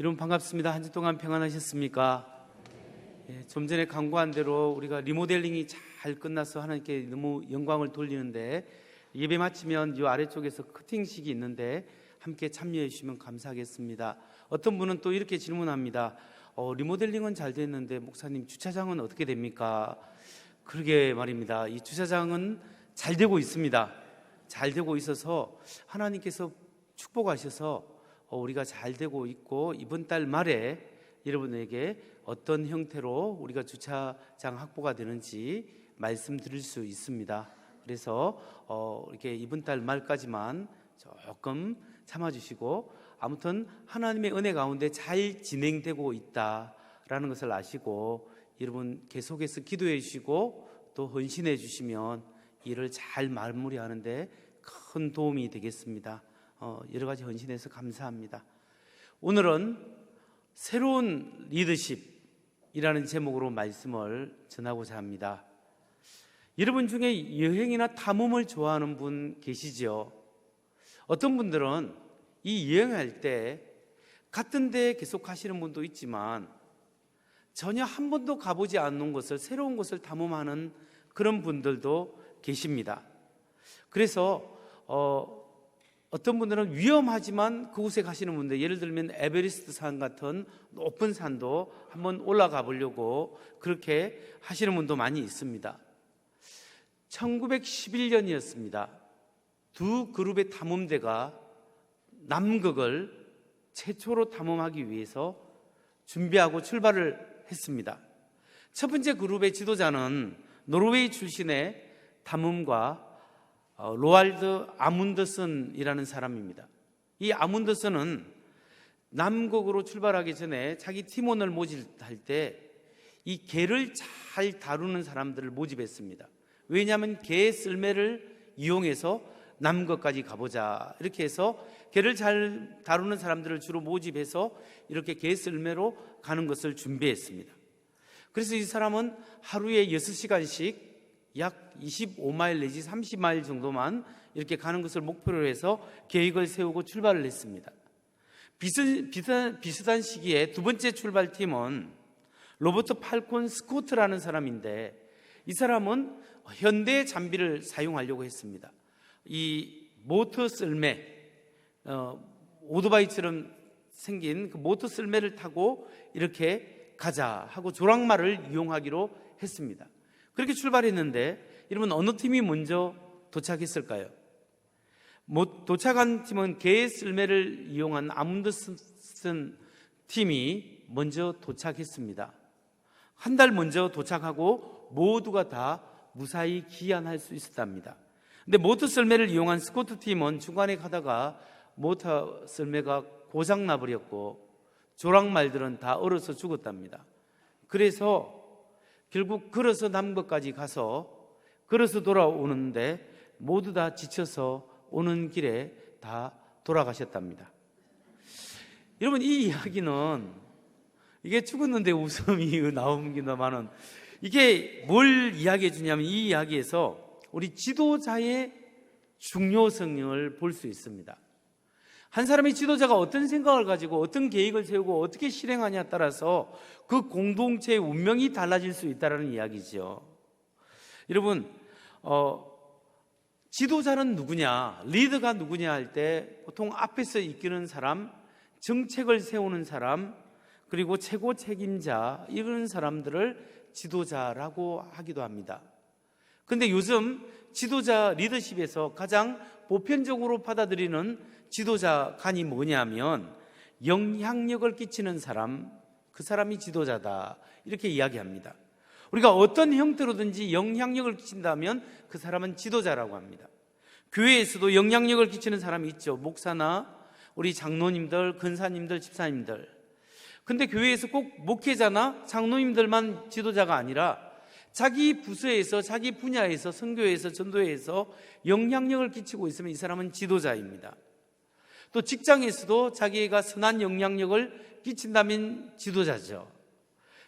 여러분 반갑습니다. 한 주 동안 평안하셨습니까? 좀 전에 강구한 대로 우리가 리모델링이 잘 끝나서 하나님께 너무 영광을 돌리는데, 예배 마치면 이 아래쪽에서 커팅식이 있는데 함께 참여해 주시면 감사하겠습니다. 어떤 분은 또 이렇게 질문합니다. 리모델링은 잘 됐는데 목사님 주차장은 어떻게 됩니까? 그러게 말입니다. 이 주차장은 잘 되고 있습니다. 잘 되고 있어서 하나님께서 축복하셔서 우리가 잘 되고 있고, 이번 달 말에 여러분에게 어떤 형태로 우리가 주차장 확보가 되는지 말씀드릴 수 있습니다. 그래서 이렇게 이번 달 말까지만 조금 참아주시고, 아무튼 하나님의 은혜 가운데 잘 진행되고 있다라는 것을 아시고 여러분 계속해서 기도해 주시고 또 헌신해 주시면 일을 잘 마무리하는데 큰 도움이 되겠습니다. 여러 가지 헌신해서 감사합니다. 오늘은 새로운 리더십이라는 제목으로 말씀을 전하고자 합니다. 여러분 중에 여행이나 탐험을 좋아하는 분 계시죠? 어떤 분들은 이 여행할 때 같은 데 계속 하시는 분도 있지만 전혀 한 번도 가보지 않는 곳을, 새로운 곳을 탐험하는 그런 분들도 계십니다. 그래서 어떤 분들은 위험하지만 그곳에 가시는 분들, 예를 들면 에베레스트 산 같은 높은 산도 한번 올라가 보려고 그렇게 하시는 분도 많이 있습니다. 1911년이었습니다. 두 그룹의 탐험대가 남극을 최초로 탐험하기 위해서 준비하고 출발을 했습니다. 첫 번째 그룹의 지도자는 노르웨이 출신의 탐험가 로알드 아문드슨이라는 사람입니다. 이 아문드슨은 남극으로 출발하기 전에 자기 팀원을 모집할 때 이 개를 잘 다루는 사람들을 모집했습니다. 왜냐하면 개 썰매를 이용해서 남극까지 가보자, 이렇게 해서 개를 잘 다루는 사람들을 주로 모집해서 이렇게 개 썰매로 가는 것을 준비했습니다. 그래서 이 사람은 하루에 6시간씩 약 25마일 내지 30마일 정도만 이렇게 가는 것을 목표로 해서 계획을 세우고 출발을 했습니다. 비슷한 시기에 두 번째 출발팀은 로버트 팔콘 스코트라는 사람인데, 이 사람은 현대 장비를 사용하려고 했습니다. 이 모터 썰매, 오토바이처럼 생긴 그 모터 썰매를 타고 이렇게 가자 하고 조랑말을 이용하기로 했습니다. 그렇게 출발했는데, 여러분 어느 팀이 먼저 도착했을까요? 도착한 팀은 개 썰매를 이용한 아문드슨 팀이 먼저 도착했습니다. 한 달 먼저 도착하고 모두가 다 무사히 귀환할 수 있었답니다. 근데 모터 썰매를 이용한 스코트 팀은 중간에 가다가 모터 썰매가 고장 나버렸고 조랑말들은 다 얼어서 죽었답니다. 그래서 결국 걸어서 남극까지 가서 걸어서 돌아오는데 모두 다 지쳐서 오는 길에 다 돌아가셨답니다. 여러분, 이 이야기는 이게 죽었는데 웃음이 나옵니다만은 이게 뭘 이야기해 주냐면, 이 이야기에서 우리 지도자의 중요성을 볼 수 있습니다. 한 사람의 지도자가 어떤 생각을 가지고 어떤 계획을 세우고 어떻게 실행하냐에 따라서 그 공동체의 운명이 달라질 수 있다는 이야기죠. 여러분, 지도자는 누구냐, 리더가 누구냐 할 때 보통 앞에서 이끄는 사람, 정책을 세우는 사람, 그리고 최고 책임자, 이런 사람들을 지도자라고 하기도 합니다. 그런데 요즘 지도자 리더십에서 가장 보편적으로 받아들이는 지도자관이 뭐냐면, 영향력을 끼치는 사람, 그 사람이 지도자다, 이렇게 이야기합니다. 우리가 어떤 형태로든지 영향력을 끼친다면 그 사람은 지도자라고 합니다. 교회에서도 영향력을 끼치는 사람이 있죠. 목사나 우리 장로님들, 근사님들, 집사님들. 근데 교회에서 꼭 목회자나 장로님들만 지도자가 아니라 자기 부서에서, 자기 분야에서, 선교회에서, 전도회에서 영향력을 끼치고 있으면 이 사람은 지도자입니다. 또 직장에서도 자기가 선한 영향력을 끼친다면 지도자죠.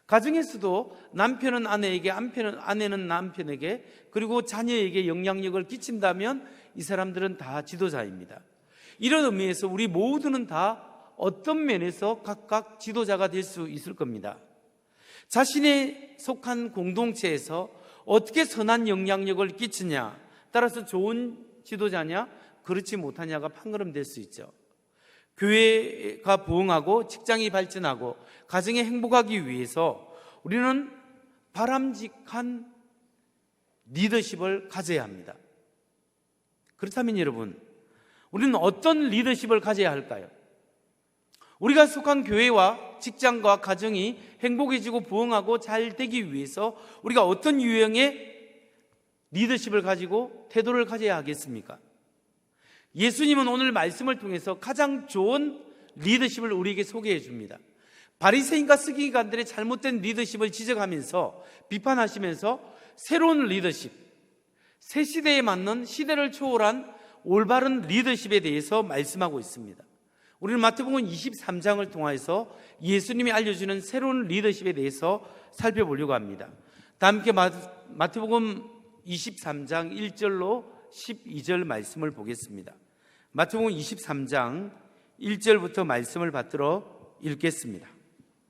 가정에서도 남편은 아내에게, 아내는 남편에게, 그리고 자녀에게 영향력을 끼친다면 이 사람들은 다 지도자입니다. 이런 의미에서 우리 모두는 다 어떤 면에서 각각 지도자가 될 수 있을 겁니다. 자신의 속한 공동체에서 어떻게 선한 영향력을 끼치냐, 따라서 좋은 지도자냐, 그렇지 못하냐가 판가름될 수 있죠. 교회가 부흥하고 직장이 발전하고 가정이 행복하기 위해서 우리는 바람직한 리더십을 가져야 합니다. 그렇다면 여러분, 우리는 어떤 리더십을 가져야 할까요? 우리가 속한 교회와 직장과 가정이 행복해지고 부흥하고 잘 되기 위해서 우리가 어떤 유형의 리더십을 가지고 태도를 가져야 하겠습니까? 예수님은 오늘 말씀을 통해서 가장 좋은 리더십을 우리에게 소개해 줍니다. 바리새인과 서기관들의 잘못된 리더십을 지적하면서 비판하시면서 새로운 리더십, 새 시대에 맞는 시대를 초월한 올바른 리더십에 대해서 말씀하고 있습니다. 우리는 마태복음 23장을 통해서 예수님이 알려주는 새로운 리더십에 대해서 살펴보려고 합니다. 다 함께 마태복음 23장 1절로 12절 말씀을 보겠습니다. 마태복음 23장 1절부터 말씀을 받들어 읽겠습니다.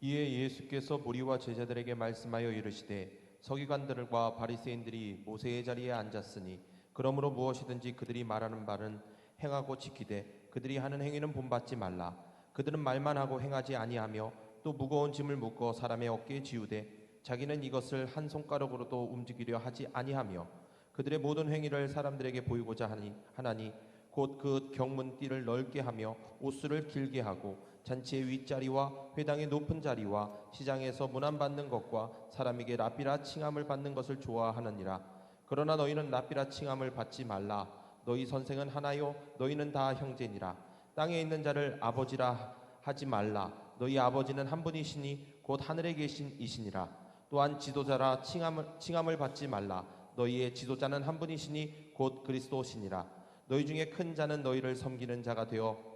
이에 예수께서 무리와 제자들에게 말씀하여 이르시되 서기관들과 바리새인들이 모세의 자리에 앉았으니 그러므로 무엇이든지 그들이 말하는 바는 행하고 지키되 그들이 하는 행위는 본받지 말라. 그들은 말만 하고 행하지 아니하며 또 무거운 짐을 묶어 사람의 어깨에 지우되 자기는 이것을 한 손가락으로도 움직이려 하지 아니하며 그들의 모든 행위를 사람들에게 보이고자 하나니 곧 그 경문띠를 넓게 하며 옷수를 길게 하고 잔치의 윗자리와 회당의 높은 자리와 시장에서 문안받는 것과 사람에게 랍비라 칭함을 받는 것을 좋아하느니라. 그러나 너희는 랍비라 칭함을 받지 말라. 너희 선생은 하나요 너희는 다 형제니라. 땅에 있는 자를 아버지라 하지 말라. 너희 아버지는 한 분이시니 곧 하늘에 계신 이시니라. 또한 지도자라 칭함을 받지 말라. 너희의 지도자는 한 분이시니 곧 그리스도시니라. 너희 중에 큰 자는 너희를 섬기는 자가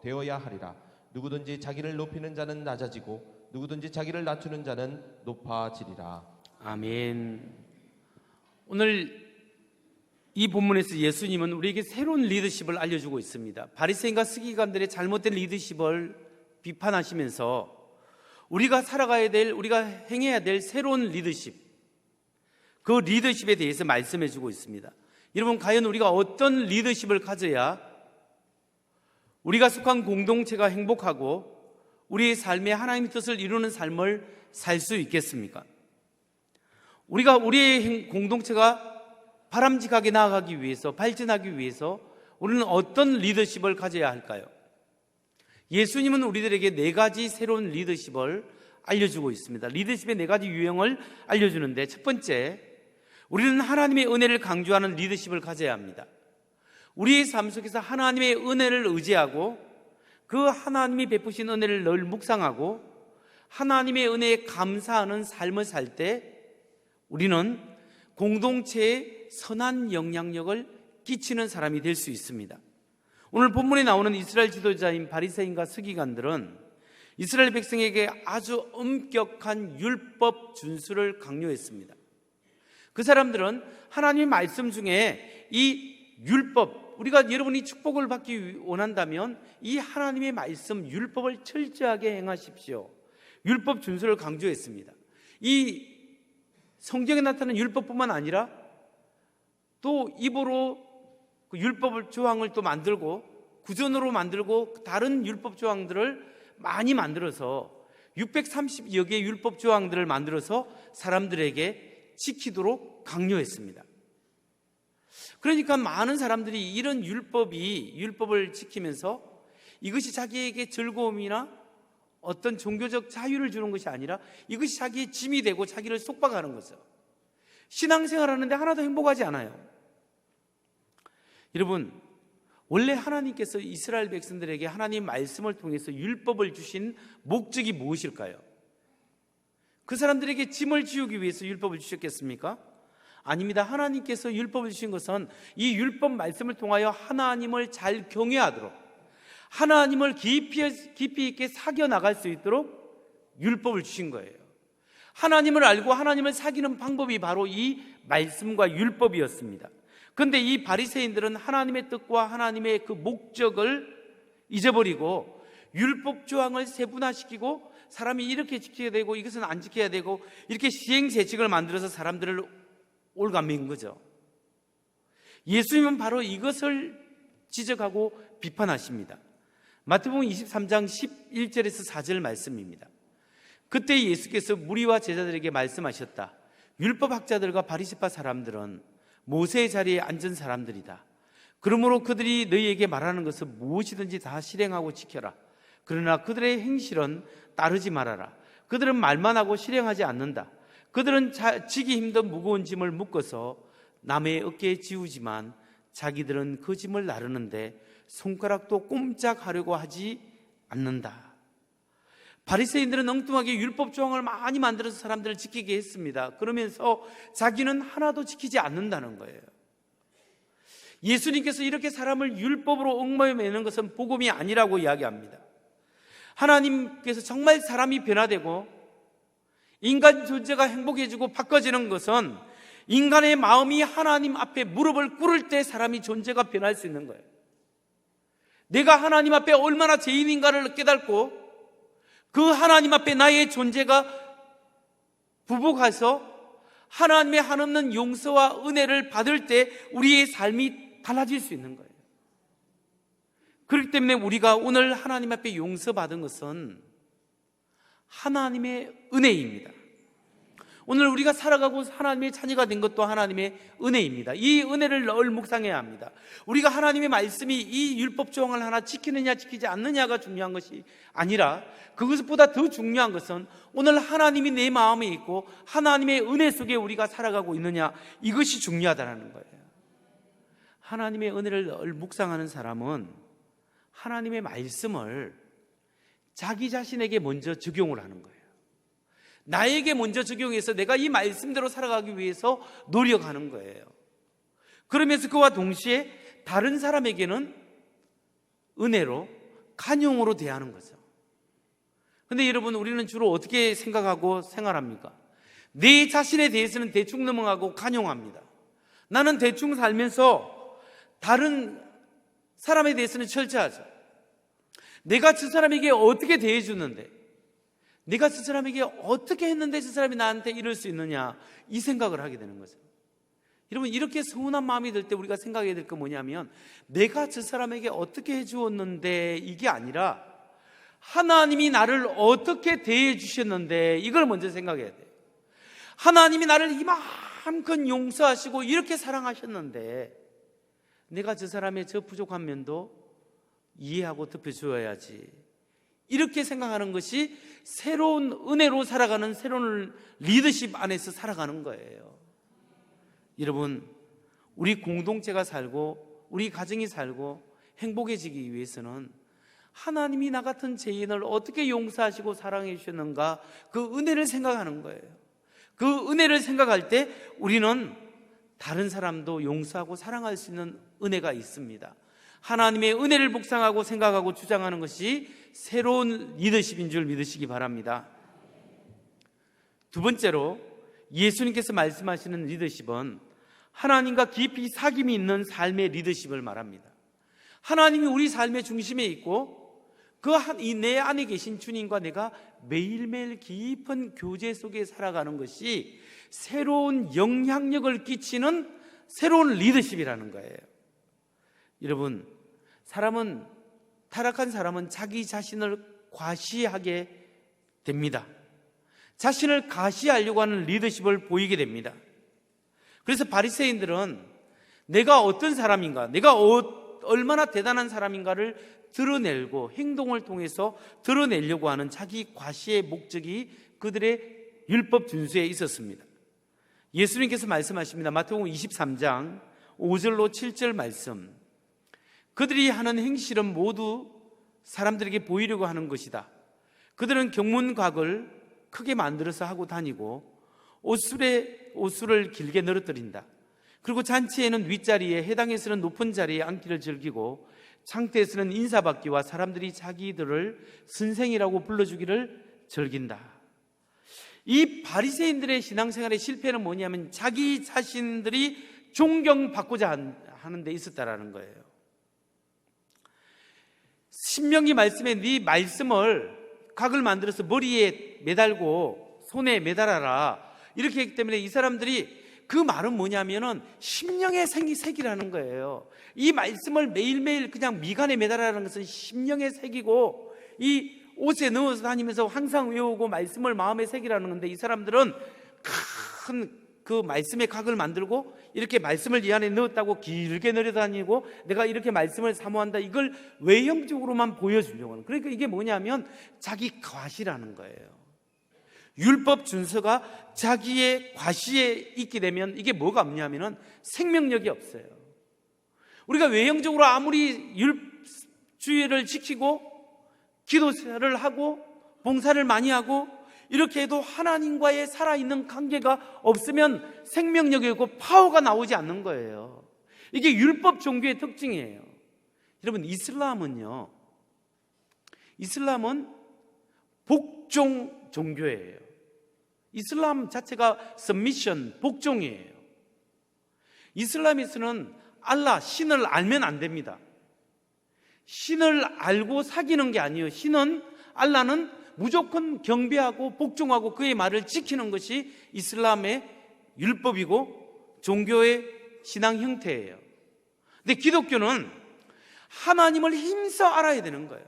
되어야 하리라. 누구든지 자기를 높이는 자는 낮아지고 누구든지 자기를 낮추는 자는 높아지리라. 아멘. 오늘 이 본문에서 예수님은 우리에게 새로운 리더십을 알려주고 있습니다. 바리새인과 서기관들의 잘못된 리더십을 비판하시면서 우리가 살아가야 될, 우리가 행해야 될 새로운 리더십, 그 리더십에 대해서 말씀해 주고 있습니다. 여러분, 과연 우리가 어떤 리더십을 가져야 우리가 속한 공동체가 행복하고 우리의 삶에 하나님의 뜻을 이루는 삶을 살 수 있겠습니까? 우리의 공동체가 바람직하게 나아가기 위해서, 발전하기 위해서 우리는 어떤 리더십을 가져야 할까요? 예수님은 우리들에게 4가지 새로운 리더십을 알려주고 있습니다. 리더십의 4가지 유형을 알려주는데, 첫 번째, 우리는 하나님의 은혜를 강조하는 리더십을 가져야 합니다. 우리의 삶 속에서 하나님의 은혜를 의지하고 그 하나님이 베푸신 은혜를 늘 묵상하고 하나님의 은혜에 감사하는 삶을 살 때 우리는 공동체에 선한 영향력을 끼치는 사람이 될 수 있습니다. 오늘 본문에 나오는 이스라엘 지도자인 바리새인과 서기관들은 이스라엘 백성에게 아주 엄격한 율법 준수를 강요했습니다. 그 사람들은 하나님의 말씀 중에 이 율법, 우리가 여러분이 축복을 받기 원한다면 이 하나님의 말씀, 율법을 철저하게 행하십시오. 율법 준수를 강조했습니다. 이 성경에 나타나는 율법뿐만 아니라 또 입으로 그 율법을 조항을 또 만들고 구전으로 만들고 다른 율법 조항들을 많이 만들어서 630여 개의 율법 조항들을 만들어서 사람들에게 지키도록 강요했습니다. 그러니까 많은 사람들이 이런 율법을 지키면서 이것이 자기에게 즐거움이나 어떤 종교적 자유를 주는 것이 아니라 이것이 자기의 짐이 되고 자기를 속박하는 거죠. 신앙생활 하는데 하나도 행복하지 않아요. 여러분, 원래 하나님께서 이스라엘 백성들에게 하나님 말씀을 통해서 율법을 주신 목적이 무엇일까요? 그 사람들에게 짐을 지우기 위해서 율법을 주셨겠습니까? 아닙니다. 하나님께서 율법을 주신 것은 이 율법 말씀을 통하여 하나님을 잘 경외하도록, 하나님을 깊이 있게 사겨 나갈 수 있도록 율법을 주신 거예요. 하나님을 알고 하나님을 사귀는 방법이 바로 이 말씀과 율법이었습니다. 그런데 이 바리새인들은 하나님의 뜻과 하나님의 그 목적을 잊어버리고 율법 조항을 세분화시키고 사람이 이렇게 지켜야 되고 이것은 안 지켜야 되고 이렇게 시행재칙을 만들어서 사람들을 올가매인 거죠. 예수님은 바로 이것을 지적하고 비판하십니다. 마태복음 23장 11절에서 4절 말씀입니다. 그때 예수께서 무리와 제자들에게 말씀하셨다. 율법학자들과 바리새파 사람들은 모세의 자리에 앉은 사람들이다. 그러므로 그들이 너희에게 말하는 것은 무엇이든지 다 실행하고 지켜라. 그러나 그들의 행실은 따르지 말아라. 그들은 말만 하고 실행하지 않는다. 그들은 지기 힘든 무거운 짐을 묶어서 남의 어깨에 지우지만 자기들은 그 짐을 나르는데 손가락도 꼼짝하려고 하지 않는다. 바리새인들은 엉뚱하게 율법 조항을 많이 만들어서 사람들을 지키게 했습니다. 그러면서 자기는 하나도 지키지 않는다는 거예요. 예수님께서 이렇게 사람을 율법으로 얽매이는 것은 복음이 아니라고 이야기합니다. 하나님께서 정말 사람이 변화되고 인간 존재가 행복해지고 바꿔지는 것은 인간의 마음이 하나님 앞에 무릎을 꿇을 때 사람이 존재가 변할 수 있는 거예요. 내가 하나님 앞에 얼마나 죄인인가를 깨닫고 그 하나님 앞에 나의 존재가 부복해서 하나님의 한없는 용서와 은혜를 받을 때 우리의 삶이 달라질 수 있는 거예요. 그렇기 때문에 우리가 오늘 하나님 앞에 용서받은 것은 하나님의 은혜입니다. 오늘 우리가 살아가고 하나님의 자녀가 된 것도 하나님의 은혜입니다. 이 은혜를 늘 묵상해야 합니다. 우리가 하나님의 말씀이 이 율법 조항을 하나 지키느냐 지키지 않느냐가 중요한 것이 아니라 그것보다 더 중요한 것은 오늘 하나님이 내 마음에 있고 하나님의 은혜 속에 우리가 살아가고 있느냐, 이것이 중요하다는 거예요. 하나님의 은혜를 늘 묵상하는 사람은 하나님의 말씀을 자기 자신에게 먼저 적용을 하는 거예요. 나에게 먼저 적용해서 내가 이 말씀대로 살아가기 위해서 노력하는 거예요. 그러면서 그와 동시에 다른 사람에게는 은혜로, 간용으로 대하는 거죠. 그런데 여러분, 우리는 주로 어떻게 생각하고 생활합니까? 내 자신에 대해서는 대충 넘어가고 간용합니다. 나는 대충 살면서 다른 사람에 대해서는 철저하죠. 내가 저 사람에게 어떻게 대해주는데, 내가 저 사람에게 어떻게 했는데 저 사람이 나한테 이럴 수 있느냐, 이 생각을 하게 되는 거죠. 여러분, 이렇게 서운한 마음이 들 때 우리가 생각해야 될 건 뭐냐면, 내가 저 사람에게 어떻게 해주었는데 이게 아니라 하나님이 나를 어떻게 대해 주셨는데, 이걸 먼저 생각해야 돼요. 하나님이 나를 이만큼 용서하시고 이렇게 사랑하셨는데 내가 저 사람의 저 부족한 면도 이해하고 덮여주어야지, 이렇게 생각하는 것이 새로운 은혜로 살아가는 새로운 리더십 안에서 살아가는 거예요. 여러분, 우리 공동체가 살고 우리 가정이 살고 행복해지기 위해서는 하나님이 나 같은 죄인을 어떻게 용서하시고 사랑해 주셨는가, 그 은혜를 생각하는 거예요. 그 은혜를 생각할 때 우리는 다른 사람도 용서하고 사랑할 수 있는 은혜가 있습니다. 하나님의 은혜를 묵상하고 생각하고 주장하는 것이 새로운 리더십인 줄 믿으시기 바랍니다. 두 번째로, 예수님께서 말씀하시는 리더십은 하나님과 깊이 사귐이 있는 삶의 리더십을 말합니다. 하나님이 우리 삶의 중심에 있고 내 안에 계신 주님과 내가 매일매일 깊은 교제 속에 살아가는 것이 새로운 영향력을 끼치는 새로운 리더십이라는 거예요. 여러분, 타락한 사람은 자기 자신을 과시하게 됩니다. 자신을 과시하려고 하는 리더십을 보이게 됩니다. 그래서 바리새인들은 내가 어떤 사람인가, 내가 얼마나 대단한 사람인가를 드러내고 행동을 통해서 드러내려고 하는 자기 과시의 목적이 그들의 율법 준수에 있었습니다. 예수님께서 말씀하십니다. 마태복음 23장 5절로 7절 말씀. 그들이 하는 행실은 모두 사람들에게 보이려고 하는 것이다. 그들은 경문각을 크게 만들어서 하고 다니고 옷술을 길게 늘어뜨린다. 그리고 잔치에는 윗자리에, 해당에서는 높은 자리에 앉기를 즐기고 창태에서는 인사받기와 사람들이 자기들을 선생이라고 불러주기를 즐긴다. 이 바리새인들의 신앙생활의 실패는 뭐냐면 자기 자신들이 존경받고자 하는 데 있었다라는 거예요. 신명기 말씀에 네 말씀을 각을 만들어서 머리에 매달고 손에 매달아라 이렇게 했기 때문에 이 사람들이 그 말은 뭐냐면은 심령의 색이라는 거예요. 이 말씀을 매일매일 그냥 미간에 매달아라는 것은 심령의 색이고 이 옷에 넣어서 다니면서 항상 외우고 말씀을 마음의 색이라는 건데 이 사람들은 큰 그 말씀의 각을 만들고 이렇게 말씀을 이 안에 넣었다고 길게 내려다니고 내가 이렇게 말씀을 사모한다 이걸 외형적으로만 보여주려고 하는, 그러니까 이게 뭐냐면 자기 과시라는 거예요. 율법 준서가 자기의 과시에 있게 되면 이게 뭐가 없냐면은 생명력이 없어요. 우리가 외형적으로 아무리 주의를 지키고 기도를 하고 봉사를 많이 하고 이렇게 해도 하나님과의 살아있는 관계가 없으면 생명력이 없고 파워가 나오지 않는 거예요. 이게 율법 종교의 특징이에요. 여러분, 이슬람은 복종 종교예요. 이슬람 자체가 submission, 복종이에요. 이슬람에서는 알라, 신을 알면 안 됩니다. 신을 알고 사귀는 게 아니에요. 알라는 무조건 경배하고 복종하고 그의 말을 지키는 것이 이슬람의 율법이고 종교의 신앙 형태예요. 근데 기독교는 하나님을 힘써 알아야 되는 거예요.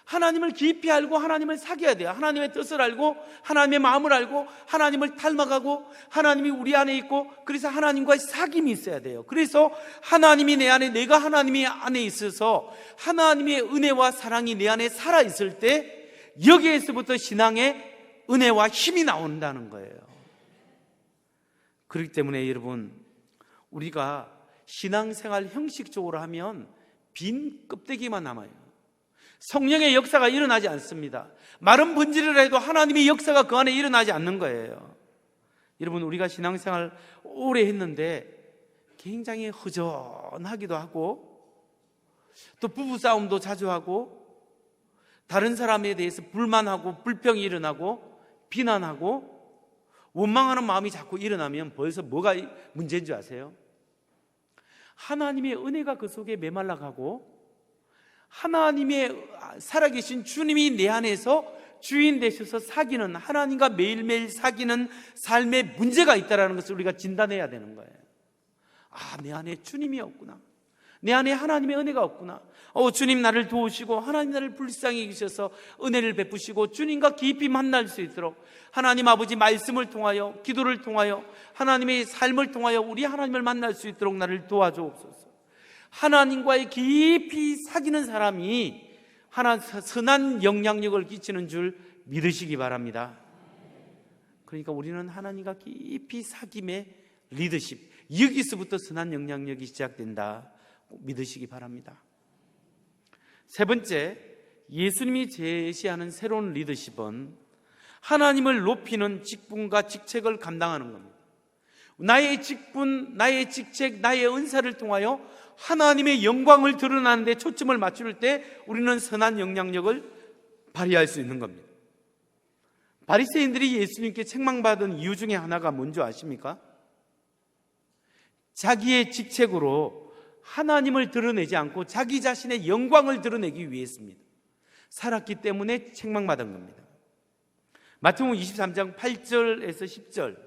하나님을 깊이 알고 하나님을 사귀어야 돼요. 하나님의 뜻을 알고 하나님의 마음을 알고 하나님을 닮아가고 하나님이 우리 안에 있고 그래서 하나님과의 사귐이 있어야 돼요. 그래서 하나님이 내 안에, 내가 하나님이 안에 있어서 하나님의 은혜와 사랑이 내 안에 살아있을 때 여기에서부터 신앙의 은혜와 힘이 나온다는 거예요. 그렇기 때문에 여러분, 우리가 신앙생활 형식적으로 하면 빈 껍데기만 남아요. 성령의 역사가 일어나지 않습니다. 마른 번지를 해도 하나님의 역사가 그 안에 일어나지 않는 거예요. 여러분, 우리가 신앙생활 오래 했는데 굉장히 허전하기도 하고 또 부부싸움도 자주 하고 다른 사람에 대해서 불만하고 불평이 일어나고 비난하고 원망하는 마음이 자꾸 일어나면 벌써 뭐가 문제인 줄 아세요? 하나님의 은혜가 그 속에 메말라가고 하나님의 살아계신 주님이 내 안에서 주인 되셔서 사귀는, 하나님과 매일매일 사귀는 삶에 문제가 있다는 것을 우리가 진단해야 되는 거예요. 내 안에 주님이 없구나, 내 안에 하나님의 은혜가 없구나. 주님 나를 도우시고 하나님 나를 불쌍히 여기셔서 은혜를 베푸시고 주님과 깊이 만날 수 있도록 하나님 아버지 말씀을 통하여, 기도를 통하여, 하나님의 삶을 통하여 우리 하나님을 만날 수 있도록 나를 도와주옵소서. 하나님과의 깊이 사귀는 사람이 선한 영향력을 끼치는 줄 믿으시기 바랍니다. 그러니까 우리는 하나님과 깊이 사귐의 리더십, 여기서부터 선한 영향력이 시작된다 믿으시기 바랍니다. 세 번째, 예수님이 제시하는 새로운 리더십은 하나님을 높이는 직분과 직책을 감당하는 겁니다. 나의 직분, 나의 직책, 나의 은사를 통하여 하나님의 영광을 드러나는 데 초점을 맞출 때 우리는 선한 영향력을 발휘할 수 있는 겁니다. 바리새인들이 예수님께 책망받은 이유 중에 하나가 뭔지 아십니까? 자기의 직책으로 하나님을 드러내지 않고 자기 자신의 영광을 드러내기 위해서입니다. 살았기 때문에 책망받은 겁니다. 마태복음 23장 8절에서 10절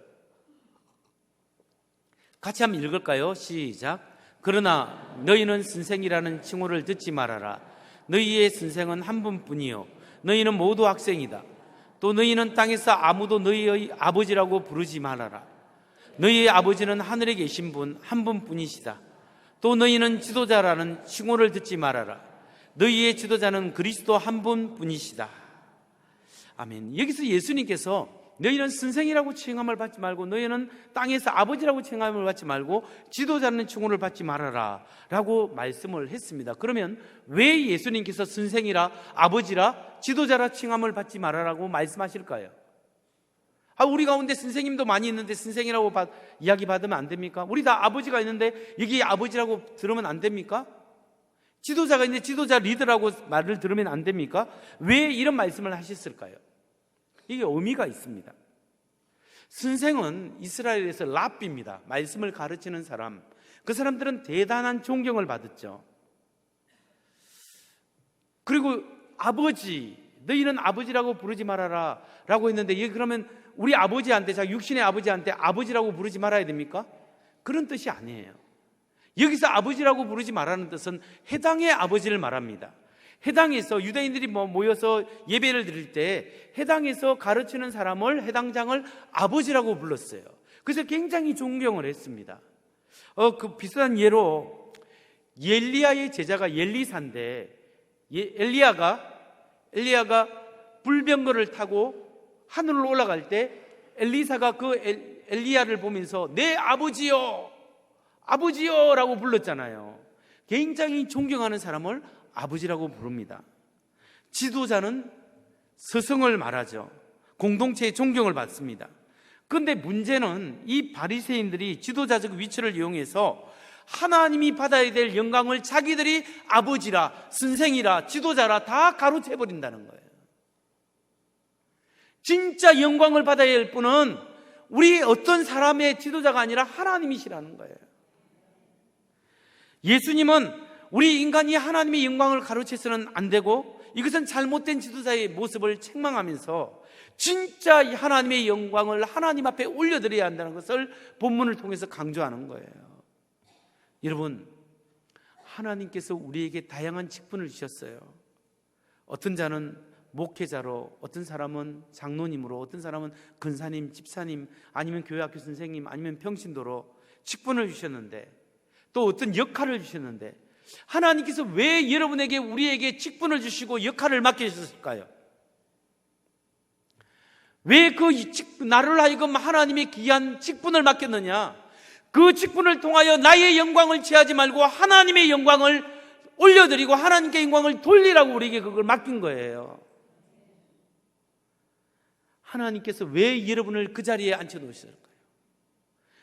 같이 한번 읽을까요? 시작. 그러나 너희는 선생이라는 칭호를 듣지 말아라. 너희의 선생은 한 분뿐이요 너희는 모두 학생이다. 또 너희는 땅에서 아무도 너희의 아버지라고 부르지 말아라. 너희의 아버지는 하늘에 계신 분 한 분뿐이시다. 또 너희는 지도자라는 칭호를 듣지 말아라. 너희의 지도자는 그리스도 한 분뿐이시다. 아멘. 여기서 예수님께서 너희는 선생이라고 칭함을 받지 말고 너희는 땅에서 아버지라고 칭함을 받지 말고 지도자라는 칭호를 받지 말아라 라고 말씀을 했습니다. 그러면 왜 예수님께서 선생이라, 아버지라, 지도자라 칭함을 받지 말아라고 말씀하실까요? 우리 가운데 선생님도 많이 있는데 선생이라고 이야기 받으면 안 됩니까? 우리 다 아버지가 있는데 여기 아버지라고 들으면 안 됩니까? 지도자가 있는데 지도자 리더라고 말을 들으면 안 됩니까? 왜 이런 말씀을 하셨을까요? 이게 의미가 있습니다. 선생은 이스라엘에서 랍비입니다. 말씀을 가르치는 사람. 그 사람들은 대단한 존경을 받았죠. 그리고 아버지, 너희는 아버지라고 부르지 말아라 라고 했는데, 이게 그러면 우리 아버지한테, 자 육신의 아버지한테 아버지라고 부르지 말아야 됩니까? 그런 뜻이 아니에요. 여기서 아버지라고 부르지 말라는 뜻은 해당의 아버지를 말합니다. 해당에서 유대인들이 모여서 예배를 드릴 때 해당에서 가르치는 사람을, 해당장을 아버지라고 불렀어요. 그래서 굉장히 존경을 했습니다. 그 비슷한 예로 엘리야의 제자가 엘리사인데, 엘리야가 불병거를 타고 하늘로 올라갈 때 엘리사가 그 엘리야를 보면서 내 아버지요, 아버지요 라고 불렀잖아요. 굉장히 존경하는 사람을 아버지라고 부릅니다. 지도자는 스승을 말하죠. 공동체의 존경을 받습니다. 그런데 문제는 이 바리새인들이 지도자적 위치를 이용해서 하나님이 받아야 될 영광을 자기들이 아버지라, 선생이라, 지도자라 다 가로채버린다는 거예요. 진짜 영광을 받아야 할 분은 우리 어떤 사람의 지도자가 아니라 하나님이시라는 거예요. 예수님은 우리 인간이 하나님의 영광을 가로채서는 안 되고, 이것은 잘못된 지도자의 모습을 책망하면서 진짜 하나님의 영광을 하나님 앞에 올려드려야 한다는 것을 본문을 통해서 강조하는 거예요. 여러분, 하나님께서 우리에게 다양한 직분을 주셨어요. 어떤 자는 목회자로, 어떤 사람은 장로님으로, 어떤 사람은 근사님, 집사님, 아니면 교회학교 선생님, 아니면 평신도로 직분을 주셨는데, 또 어떤 역할을 주셨는데, 하나님께서 왜 여러분에게, 우리에게 직분을 주시고 역할을 맡기셨을까요? 왜 나를 하여금 하나님의 귀한 직분을 맡겼느냐? 그 직분을 통하여 나의 영광을 취하지 말고 하나님의 영광을 올려드리고 하나님께 영광을 돌리라고 우리에게 그걸 맡긴 거예요. 하나님께서 왜 여러분을 그 자리에 앉혀놓으셨을까요?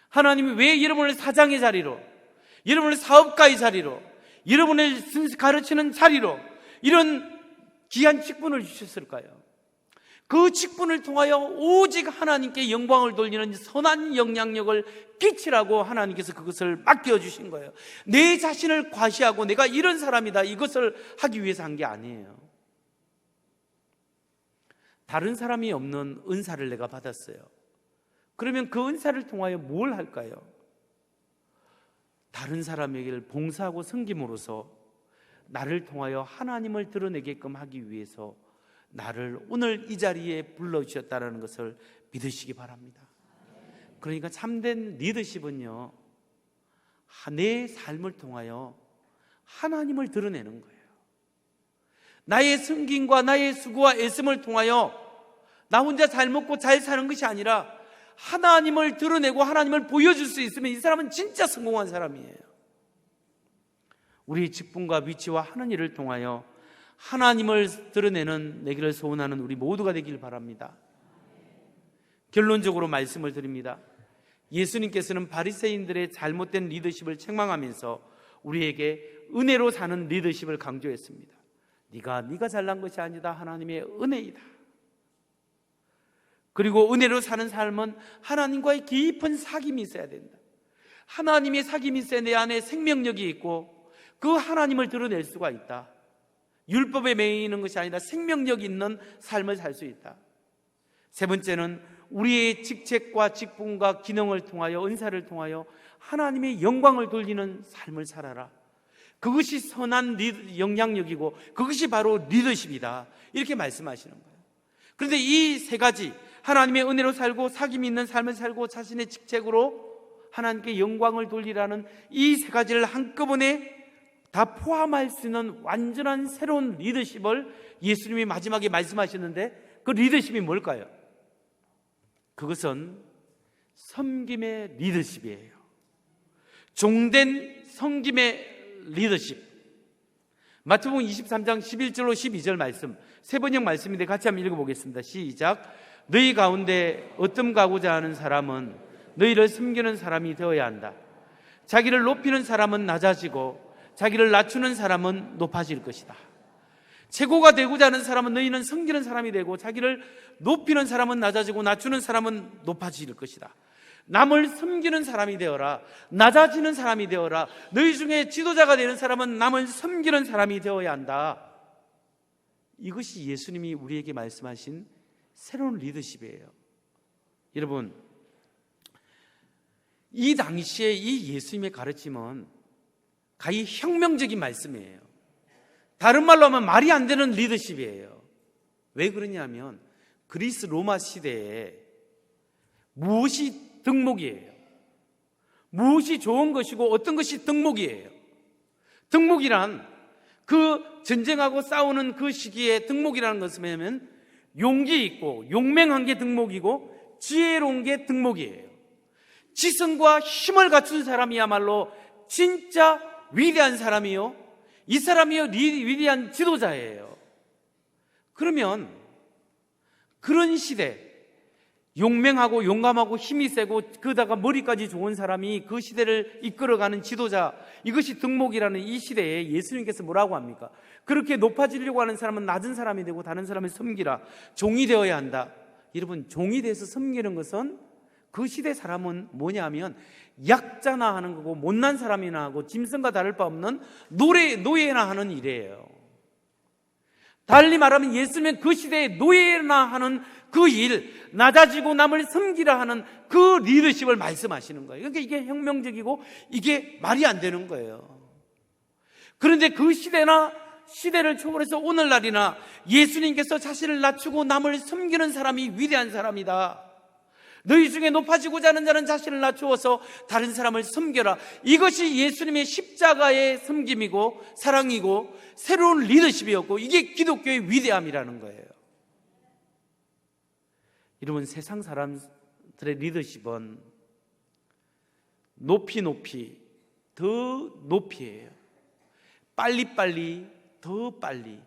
하나님이 왜 여러분을 사장의 자리로, 여러분을 사업가의 자리로, 여러분을 가르치는 자리로 이런 귀한 직분을 주셨을까요? 그 직분을 통하여 오직 하나님께 영광을 돌리는 선한 영향력을 끼치라고 하나님께서 그것을 맡겨주신 거예요. 내 자신을 과시하고 내가 이런 사람이다, 이것을 하기 위해서 한 게 아니에요. 다른 사람이 없는 은사를 내가 받았어요. 그러면 그 은사를 통하여 뭘 할까요? 다른 사람에게 봉사하고 섬김으로써 나를 통하여 하나님을 드러내게끔 하기 위해서 나를 오늘 이 자리에 불러주셨다는 것을 믿으시기 바랍니다. 그러니까 참된 리더십은요, 내 삶을 통하여 하나님을 드러내는 거예요. 나의 섬김과 나의 수고와 애씀을 통하여 나 혼자 잘 먹고 잘 사는 것이 아니라 하나님을 드러내고 하나님을 보여줄 수 있으면 이 사람은 진짜 성공한 사람이에요. 우리의 직분과 위치와 하는 일을 통하여 하나님을 드러내는 내기를 소원하는 우리 모두가 되길 바랍니다. 결론적으로 말씀을 드립니다. 예수님께서는 바리새인들의 잘못된 리더십을 책망하면서 우리에게 은혜로 사는 리더십을 강조했습니다. 네가 잘난 것이 아니다, 하나님의 은혜이다. 그리고 은혜로 사는 삶은 하나님과의 깊은 사귐이 있어야 된다. 하나님의 사귐이 있어야 내 안에 생명력이 있고 그 하나님을 드러낼 수가 있다. 율법에 매이는 것이 아니라 생명력 있는 삶을 살 수 있다. 세 번째는 우리의 직책과 직분과 기능을 통하여, 은사를 통하여 하나님의 영광을 돌리는 삶을 살아라. 그것이 선한 영향력이고 그것이 바로 리더십이다, 이렇게 말씀하시는 거예요. 그런데 이 세 가지, 하나님의 은혜로 살고 사귐이 있는 삶을 살고 자신의 직책으로 하나님께 영광을 돌리라는 이 세 가지를 한꺼번에 다 포함할 수 있는 완전한 새로운 리더십을 예수님이 마지막에 말씀하셨는데, 그 리더십이 뭘까요? 그것은 섬김의 리더십이에요. 종된 섬김의 리더십. 마태복음 23장 11절로 12절 말씀, 세 번역 말씀인데 같이 한번 읽어보겠습니다. 시작. 너희 가운데 어뜸가고자 하는 사람은 너희를 섬기는 사람이 되어야 한다. 자기를 높이는 사람은 낮아지고 자기를 낮추는 사람은 높아질 것이다. 최고가 되고자 하는 사람은 너희는 섬기는 사람이 되고, 자기를 높이는 사람은 낮아지고 낮추는 사람은 높아질 것이다. 남을 섬기는 사람이 되어라. 낮아지는 사람이 되어라. 너희 중에 지도자가 되는 사람은 남을 섬기는 사람이 되어야 한다. 이것이 예수님이 우리에게 말씀하신 새로운 리더십이에요. 여러분, 이 당시에 이 예수님의 가르침은 가히 혁명적인 말씀이에요. 다른 말로 하면 말이 안 되는 리더십이에요. 왜 그러냐면 그리스 로마 시대에 무엇이 덕목이에요? 무엇이 좋은 것이고 어떤 것이 덕목이에요? 덕목이란 그 전쟁하고 싸우는 그 시기에 덕목이라는 것은 뭐냐면 용기 있고 용맹한 게 덕목이고 지혜로운 게 덕목이에요. 지성과 힘을 갖춘 사람이야말로 진짜 위대한 사람이요, 이 사람이요 위대한 지도자예요. 그러면 그런 시대, 용맹하고 용감하고 힘이 세고 그다가 머리까지 좋은 사람이 그 시대를 이끌어가는 지도자, 이것이 덕목이라는 이 시대에 예수님께서 뭐라고 합니까? 그렇게 높아지려고 하는 사람은 낮은 사람이 되고 다른 사람을 섬기라, 종이 되어야 한다. 여러분, 종이 돼서 섬기는 것은 그 시대 사람은 뭐냐면 약자나 하는 거고 못난 사람이나 하고 짐승과 다를 바 없는 노예나 하는 일이에요. 달리 말하면 예수님은 그 시대에 노예나 하는 그 일, 낮아지고 남을 섬기라 하는 그 리더십을 말씀하시는 거예요. 그러니까 이게 혁명적이고 이게 말이 안 되는 거예요. 그런데 그 시대를 초월해서 오늘날이나 예수님께서 자신을 낮추고 남을 섬기는 사람이 위대한 사람이다. 너희 중에 높아지고자 하는 자는 자신을 낮추어서 다른 사람을 섬겨라. 이것이 예수님의 십자가의 섬김이고 사랑이고 새로운 리더십이었고 이게 기독교의 위대함이라는 거예요. 여러분, 세상 사람들의 리더십은 높이 더 높이에요. 빨리 더 빨리,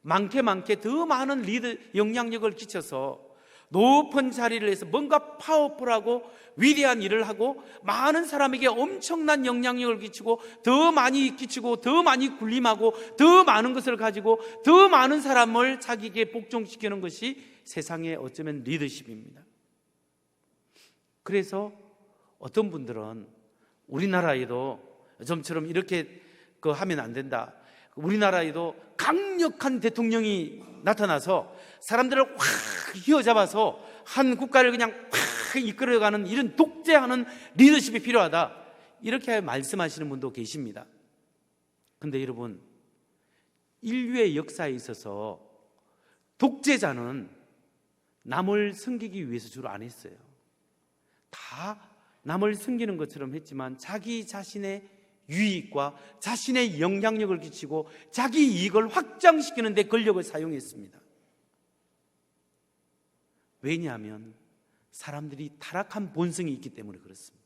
많게 더 많은 영향력을 끼쳐서 높은 자리를 해서 뭔가 파워풀하고 위대한 일을 하고 많은 사람에게 엄청난 영향력을 끼치고 더 많이 끼치고 더 많이 군림하고 더 많은 것을 가지고 더 많은 사람을 자기에게 복종시키는 것이 세상의 어쩌면 리더십입니다. 그래서 어떤 분들은 우리나라에도 좀처럼 이렇게 하면 안 된다, 우리나라에도 강력한 대통령이 나타나서 사람들을 확 휘어잡아서 한 국가를 그냥 확 이끌어가는 이런 독재하는 리더십이 필요하다, 이렇게 말씀하시는 분도 계십니다. 그런데 여러분, 인류의 역사에 있어서 독재자는 남을 섬기기 위해서 주로 안 했어요. 다 남을 섬기는 것처럼 했지만 자기 자신의 유익과 자신의 영향력을 끼치고 자기 이익을 확장시키는 데 권력을 사용했습니다. 왜냐하면 사람들이 타락한 본성이 있기 때문에 그렇습니다.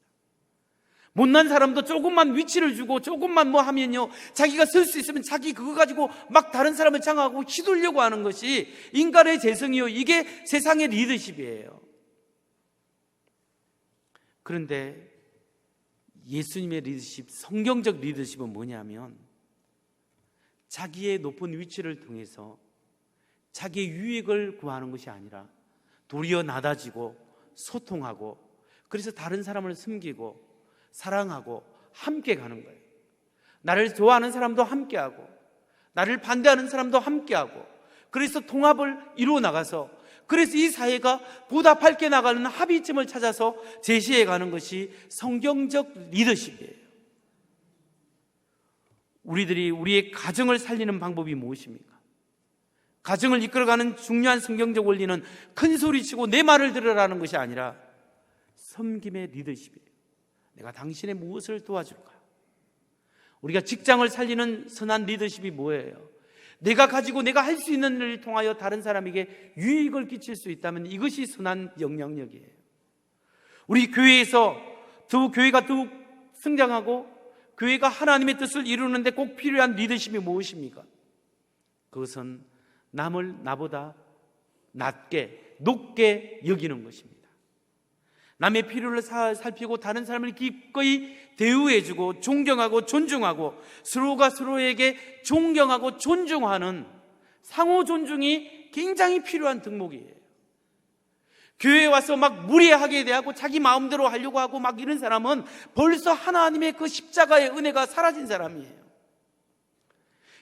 못난 사람도 조금만 위치를 주고 조금만 뭐 하면요, 자기가 설 수 있으면 자기 그거 가지고 막 다른 사람을 장악하고 휘둘려고 하는 것이 인간의 재성이요, 이게 세상의 리더십이에요. 그런데 예수님의 리더십, 성경적 리더십은 뭐냐면 자기의 높은 위치를 통해서 자기의 유익을 구하는 것이 아니라 도리어 낮아지고 소통하고, 그래서 다른 사람을 섬기고 사랑하고 함께 가는 거예요. 나를 좋아하는 사람도 함께하고 나를 반대하는 사람도 함께하고, 그래서 통합을 이루어 나가서, 그래서 이 사회가 보다 밝게 나가는 합의점을 찾아서 제시해 가는 것이 성경적 리더십이에요. 우리들이 우리의 가정을 살리는 방법이 무엇입니까? 가정을 이끌어가는 중요한 성경적 원리는 큰 소리치고 내 말을 들으라는 것이 아니라 섬김의 리더십이에요. 내가 당신의 무엇을 도와줄까? 우리가 직장을 살리는 선한 리더십이 뭐예요? 내가 가지고 내가 할 수 있는 일을 통하여 다른 사람에게 유익을 끼칠 수 있다면 이것이 선한 영향력이에요. 우리 교회에서 교회가 더욱 성장하고 교회가 하나님의 뜻을 이루는데 꼭 필요한 리더십이 무엇입니까? 그것은 남을 나보다 높게 여기는 것입니다. 남의 필요를 살피고 다른 사람을 기꺼이 대우해주고 존경하고 존중하고 서로가 서로에게 존경하고 존중하는 상호 존중이 굉장히 필요한 덕목이에요. 교회에 와서 막 무례하게 대하고 자기 마음대로 하려고 하고 막 이런 사람은 벌써 하나님의 그 십자가의 은혜가 사라진 사람이에요.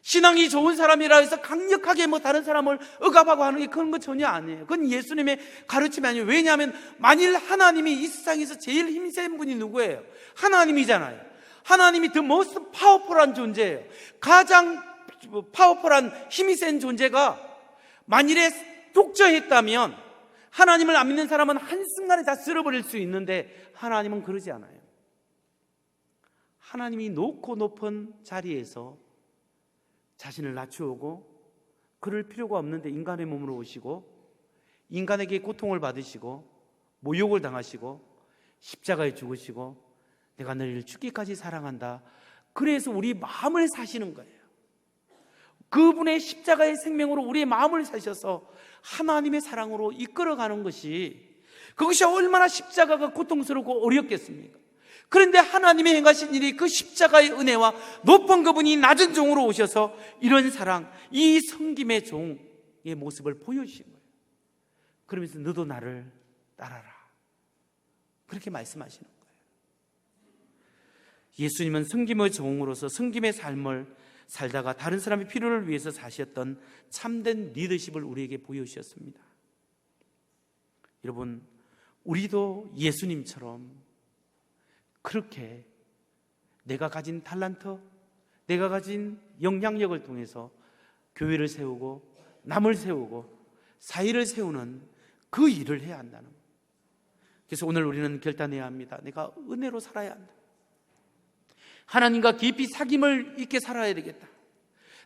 신앙이 좋은 사람이라 해서 강력하게 뭐 다른 사람을 억압하고 하는 게 그런 거 전혀 아니에요. 그건 예수님의 가르침이 아니에요. 왜냐하면 만일 하나님이 이 세상에서 제일 힘센 분이 누구예요? 하나님이잖아요. 하나님이 the most powerful한 존재예요. 가장 파워풀한 힘이 센 존재가 만일에 독저했다면 하나님을 안 믿는 사람은 한순간에 다 쓸어버릴 수 있는데 하나님은 그러지 않아요. 하나님이 높고 높은 자리에서 자신을 낮추고 그럴 필요가 없는데 인간의 몸으로 오시고 인간에게 고통을 받으시고 모욕을 당하시고 십자가에 죽으시고 내가 너희를 죽기까지 사랑한다. 그래서 우리 마음을 사시는 거예요. 그분의 십자가의 생명으로 우리의 마음을 사셔서 하나님의 사랑으로 이끌어가는 것이, 그것이 얼마나 십자가가 고통스럽고 어렵겠습니까? 그런데 하나님의 행하신 일이 그 십자가의 은혜와 높은 그분이 낮은 종으로 오셔서 이런 사랑, 이 섬김의 종의 모습을 보여주신 거예요. 그러면서 너도 나를 따라라, 그렇게 말씀하시는 거예요. 예수님은 섬김의 종으로서 섬김의 삶을 살다가 다른 사람의 필요를 위해서 사셨던 참된 리더십을 우리에게 보여주셨습니다. 여러분, 우리도 예수님처럼 그렇게 내가 가진 탤런트, 내가 가진 영향력을 통해서 교회를 세우고 남을 세우고 사회를 세우는 그 일을 해야 한다는 거예요. 그래서 오늘 우리는 결단해야 합니다. 내가 은혜로 살아야 한다. 하나님과 깊이 사귐을 있게 살아야 되겠다.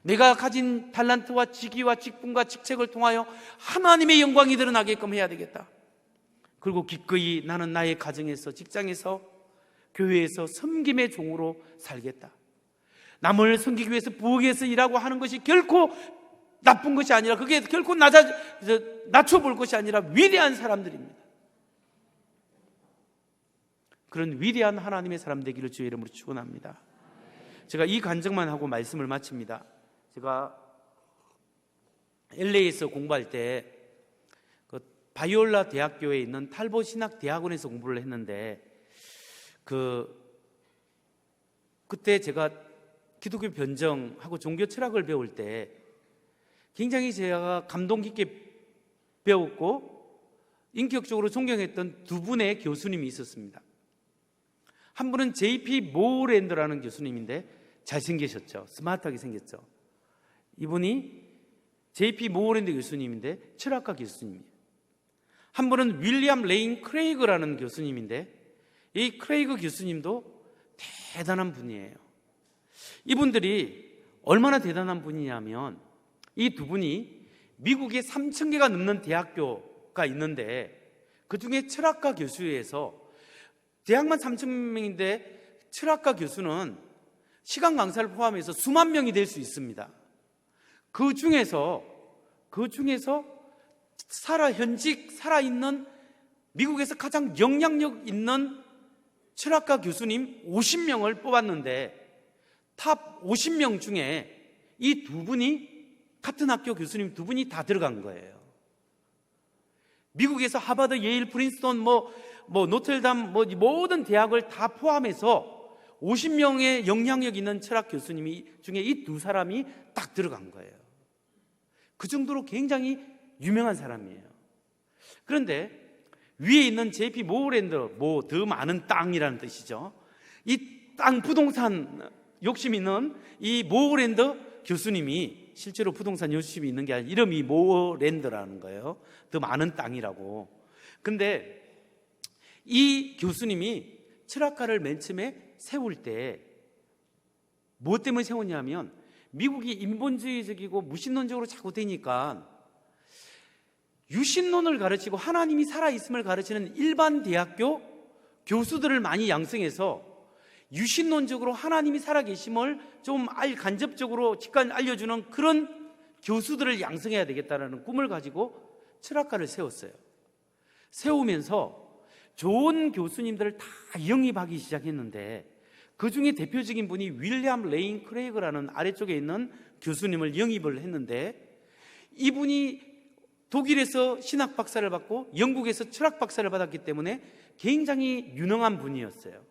내가 가진 탤런트와 직위와 직분과 직책을 통하여 하나님의 영광이 드러나게끔 해야 되겠다. 그리고 기꺼이 나는 나의 가정에서, 직장에서, 교회에서 섬김의 종으로 살겠다. 남을 섬기기 위해서 부엌에서 일하고 하는 것이 결코 나쁜 것이 아니라, 그게 결코 낮춰볼 것이 아니라 위대한 사람들입니다. 그런 위대한 하나님의 사람 되기를 주의 이름으로 축원합니다. 제가 이 간증만 하고 말씀을 마칩니다. 제가 LA에서 공부할 때 그 바이올라 대학교에 있는 탈보 신학 대학원에서 공부를 했는데 그때 제가 기독교 변정하고 종교 철학을 배울 때 굉장히 제가 감동 깊게 배웠고 인격적으로 존경했던 두 분의 교수님이 있었습니다. 한 분은 J.P. 모어랜드라는 교수님인데 잘생기셨죠. 스마트하게 생겼죠. 이분이 J.P. 모어랜드 교수님인데 철학과 교수님이에요. 한 분은 윌리엄 레인 크레이그라는 교수님인데 이 크레이그 교수님도 대단한 분이에요. 이분들이 얼마나 대단한 분이냐면 이 두 분이 미국에 3,000개가 넘는 대학교가 있는데 그 중에 철학과 교수에서 대학만 3,000명인데 철학과 교수는 시간 강사를 포함해서 수만 명이 될 수 있습니다. 그 중에서 현직 살아있는 미국에서 가장 영향력 있는 철학과 교수님 50명을 뽑았는데 탑 50명 중에 이 두 분이, 같은 학교 교수님 두 분이 다 들어간 거예요. 미국에서 하버드, 예일, 프린스턴, 노틀담, 모든 대학을 다 포함해서 50명의 영향력 있는 철학 교수님이 중에 이 두 사람이 딱 들어간 거예요. 그 정도로 굉장히 유명한 사람이에요. 그런데 위에 있는 J.P. 모어랜드, 더 많은 땅이라는 뜻이죠. 이 땅 부동산 욕심 있는 이 모어랜드 교수님이 실제로 부동산 욕심이 있는 게 아니라 이름이 모어랜드라는 거예요. 더 많은 땅이라고. 근데 이 교수님이 철학가를 맨 처음에 세울 때 뭐 때문에 세웠냐면 미국이 인본주의적이고 무신론적으로 자꾸 되니까 유신론을 가르치고 하나님이 살아있음을 가르치는 일반 대학교 교수들을 많이 양성해서 유신론적으로 하나님이 살아계심을 좀 간접적으로 직관 알려주는 그런 교수들을 양성해야 되겠다는 꿈을 가지고 철학가를 세웠어요. 세우면서 좋은 교수님들을 다 영입하기 시작했는데 그 중에 대표적인 분이 윌리엄 레인 크레이그라는 아래쪽에 있는 교수님을 영입을 했는데 이분이 독일에서 신학 박사를 받고 영국에서 철학 박사를 받았기 때문에 굉장히 유능한 분이었어요.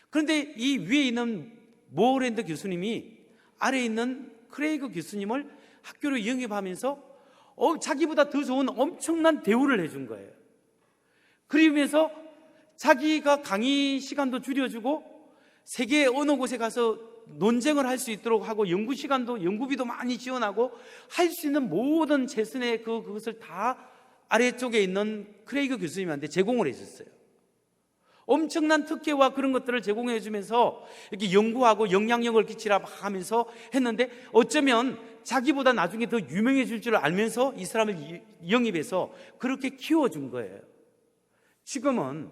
그런데 이 위에 있는 모어랜드 교수님이 아래에 있는 크레이그 교수님을 학교로 영입하면서 자기보다 더 좋은 엄청난 대우를 해준 거예요. 그러면서 자기가 강의 시간도 줄여주고 세계 어느 곳에 가서 논쟁을 할 수 있도록 하고 연구 시간도 연구비도 많이 지원하고 할 수 있는 모든 최선의 그것을 다 아래쪽에 있는 크레이그 교수님한테 제공을 해줬어요. 엄청난 특혜와 그런 것들을 제공해 주면서 이렇게 연구하고 영향력을 끼치라 막 하면서 했는데, 어쩌면 자기보다 나중에 더 유명해질 줄 알면서 이 사람을 영입해서 그렇게 키워준 거예요. 지금은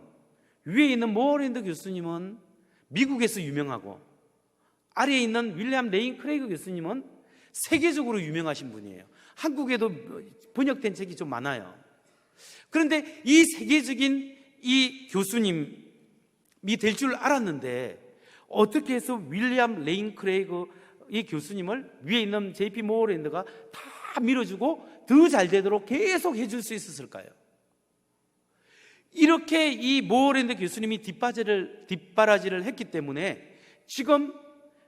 위에 있는 모어랜드 교수님은 미국에서 유명하고, 아래에 있는 윌리엄 레인 크레이그 교수님은 세계적으로 유명하신 분이에요. 한국에도 번역된 책이 좀 많아요. 그런데 이 세계적인 이 교수님이 될 줄 알았는데, 어떻게 해서 윌리엄 레인 크레이그 이 교수님을 위에 있는 JP 모어랜드가 다 밀어주고 더 잘 되도록 계속 해줄 수 있었을까요? 이렇게 이 모어랜드 교수님이 뒷바라지를 했기 때문에 지금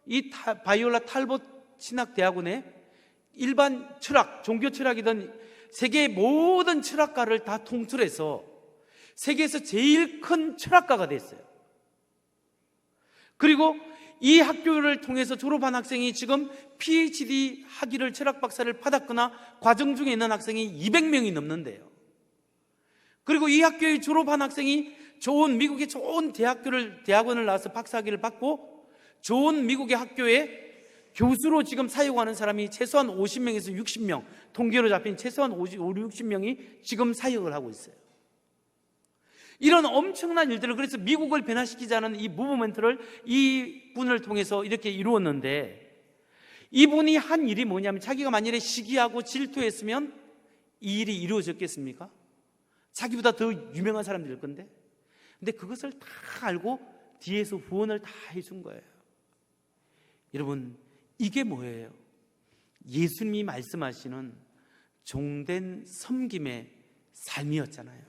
이 바이올라 탈봇 신학대학원에 일반 철학, 종교 철학이든 세계의 모든 철학가를 다 통틀해서 세계에서 제일 큰 철학가가 됐어요. 그리고 이 학교를 통해서 졸업한 학생이 지금 PhD 학위를, 철학 박사를 받았거나 과정 중에 있는 학생이 200명이 넘는데요. 그리고 이 학교에 졸업한 학생이 미국의 좋은 대학원을 나와서 박사학위를 받고 좋은 미국의 학교에 교수로 지금 사역하는 사람이 최소한 50명에서 60명, 통계로 잡힌 최소한 60명이 지금 사역을 하고 있어요. 이런 엄청난 일들을, 그래서 미국을 변화시키자는 이 무브먼트를 이 분을 통해서 이렇게 이루었는데, 이분이 한 일이 뭐냐면, 자기가 만일에 시기하고 질투했으면 이 일이 이루어졌겠습니까? 자기보다 더 유명한 사람들일 건데. 근데 그것을 다 알고 뒤에서 후원을 다 해준 거예요. 여러분, 이게 뭐예요? 예수님이 말씀하시는 종된 섬김의 삶이었잖아요.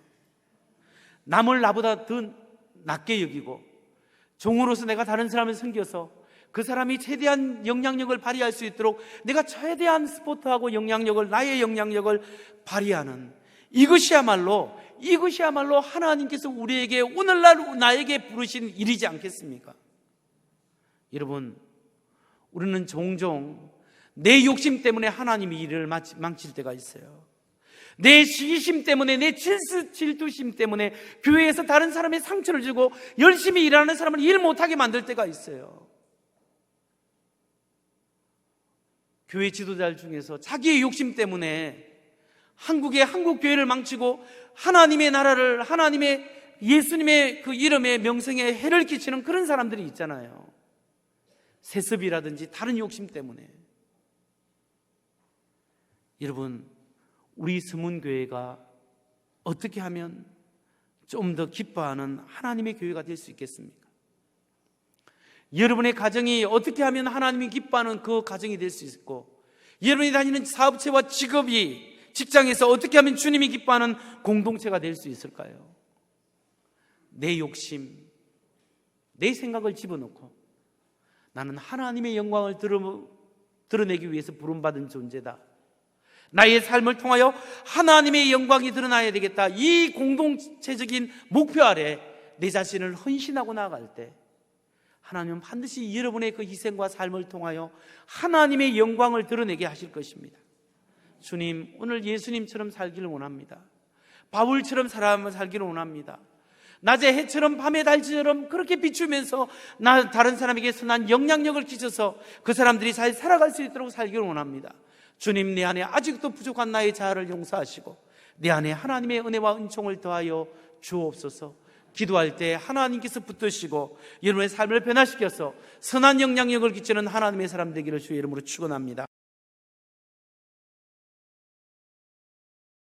남을 나보다 더 낮게 여기고 종으로서 내가 다른 사람을 섬겨서 그 사람이 최대한 영향력을 발휘할 수 있도록 내가 최대한 스포트하고 나의 영향력을 발휘하는, 이것이야말로 하나님께서 우리에게 오늘날 나에게 부르신 일이지 않겠습니까? 여러분, 우리는 종종 내 욕심 때문에 하나님이 일을 망칠 때가 있어요. 내 시기심 때문에, 내 질투심 때문에 교회에서 다른 사람의 상처를 주고 열심히 일하는 사람을 일 못하게 만들 때가 있어요. 교회 지도자들 중에서 자기의 욕심 때문에 한국 교회를 망치고 하나님의 나라를, 하나님의 예수님의 그 이름의 명성에 해를 끼치는 그런 사람들이 있잖아요. 세습이라든지 다른 욕심 때문에. 여러분, 우리 서문교회가 어떻게 하면 좀 더 기뻐하는 하나님의 교회가 될 수 있겠습니까? 여러분의 가정이 어떻게 하면 하나님이 기뻐하는 그 가정이 될 수 있고, 여러분이 다니는 사업체와 직장에서 어떻게 하면 주님이 기뻐하는 공동체가 될 수 있을까요? 내 욕심, 내 생각을 집어넣고 나는 하나님의 영광을 드러내기 위해서 부름받은 존재다, 나의 삶을 통하여 하나님의 영광이 드러나야 되겠다, 이 공동체적인 목표 아래 내 자신을 헌신하고 나아갈 때 하나님은 반드시 여러분의 그 희생과 삶을 통하여 하나님의 영광을 드러내게 하실 것입니다. 주님, 오늘 예수님처럼 살기를 원합니다. 바울처럼 살기를 원합니다. 낮에 해처럼 밤에 달처럼 그렇게 비추면서 다른 사람에게 선한 영향력을 끼쳐서 그 사람들이 잘 살아갈 수 있도록 살기를 원합니다. 주님, 내 안에 아직도 부족한 나의 자아를 용서하시고 내 안에 하나님의 은혜와 은총을 더하여 주옵소서. 기도할 때 하나님께서 붙드시고 여러분의 삶을 변화시켜서 선한 영향력을 끼치는 하나님의 사람 되기를 주의 이름으로 축원합니다.